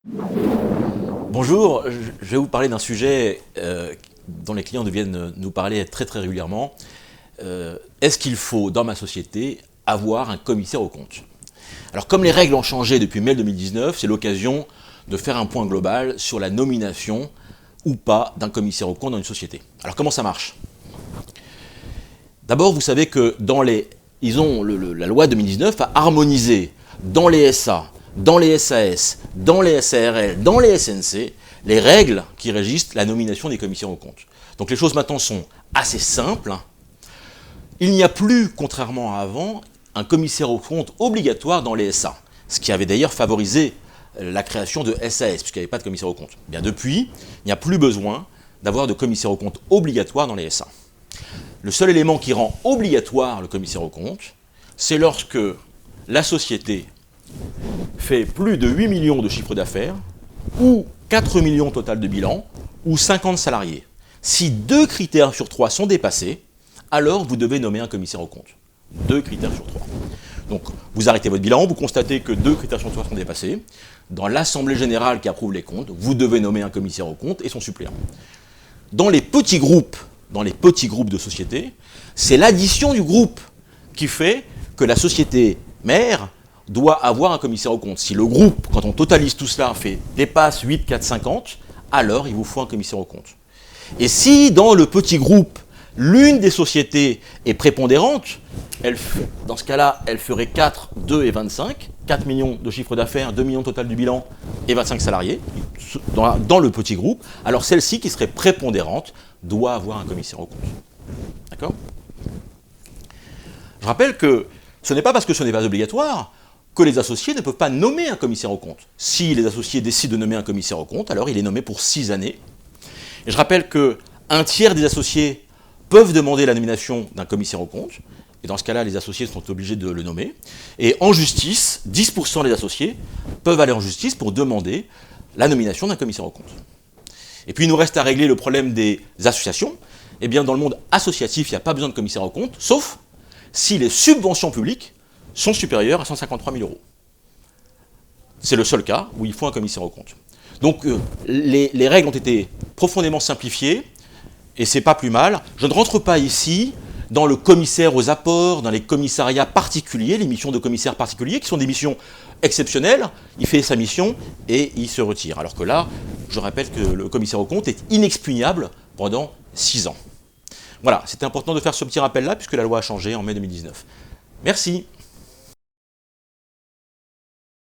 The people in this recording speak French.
Bonjour, je vais vous parler d'un sujet dont les clients viennent nous parler très régulièrement. Est-ce qu'il faut, dans ma société, avoir un commissaire aux comptes? Alors comme les règles ont changé depuis mai 2019, c'est l'occasion de faire un point global sur la nomination ou pas d'un commissaire aux comptes dans une société. Alors comment ça marche? D'abord, vous savez que la loi 2019 a harmonisé dans les SA, dans les SAS, dans les SARL, dans les SNC, les règles qui régissent la nomination des commissaires aux comptes. Donc les choses maintenant sont assez simples. Il n'y a plus, contrairement à avant, un commissaire aux comptes obligatoire dans les SA, ce qui avait d'ailleurs favorisé la création de SAS, puisqu'il n'y avait pas de commissaire aux comptes. Bien depuis, il n'y a plus besoin d'avoir de commissaire aux comptes obligatoire dans les SA. Le seul élément qui rend obligatoire le commissaire aux comptes, c'est lorsque la société fait plus de 8 millions de chiffre d'affaires, ou 4 millions total de bilan, ou 50 salariés. Si 2 critères sur 3 sont dépassés, alors vous devez nommer un commissaire aux comptes. 2 critères sur 3. Donc vous arrêtez votre bilan, vous constatez que 2 critères sur 3 sont dépassés. Dans l'assemblée générale qui approuve les comptes, vous devez nommer un commissaire aux comptes et son suppléant. Dans les petits groupes de sociétés, c'est l'addition du groupe qui fait que la société mère doit avoir un commissaire aux comptes. Si le groupe, quand on totalise tout cela, dépasse 8, 4, 50, alors il vous faut un commissaire aux comptes. Et si dans le petit groupe, l'une des sociétés est prépondérante, dans ce cas-là, elle ferait 4, 2 et 25, 4 millions de chiffre d'affaires, 2 millions total du bilan et 25 salariés, dans le petit groupe, alors celle-ci qui serait prépondérante doit avoir un commissaire aux comptes. D'accord ? Je rappelle que ce n'est pas parce que ce n'est pas obligatoire que les associés ne peuvent pas nommer un commissaire aux comptes. Si les associés décident de nommer un commissaire aux comptes, alors il est nommé pour 6 années. Et je rappelle qu'un tiers des associés peuvent demander la nomination d'un commissaire aux comptes, et dans ce cas-là, les associés sont obligés de le nommer. Et en justice, 10% des associés peuvent aller en justice pour demander la nomination d'un commissaire aux comptes. Et puis il nous reste à régler le problème des associations. Eh bien, dans le monde associatif, il n'y a pas besoin de commissaire aux comptes, sauf si les subventions publiques sont supérieures à 153 000 euros. C'est le seul cas où il faut un commissaire aux comptes. Donc les règles ont été profondément simplifiées, et c'est pas plus mal. Je ne rentre pas ici dans le commissaire aux apports, dans les commissariats particuliers, les missions de commissaires particuliers, qui sont des missions exceptionnelles. Il fait sa mission et il se retire. Alors que là, je rappelle que le commissaire aux comptes est inexpugnable pendant 6 ans. Voilà, c'était important de faire ce petit rappel-là, puisque la loi a changé en mai 2019. Merci.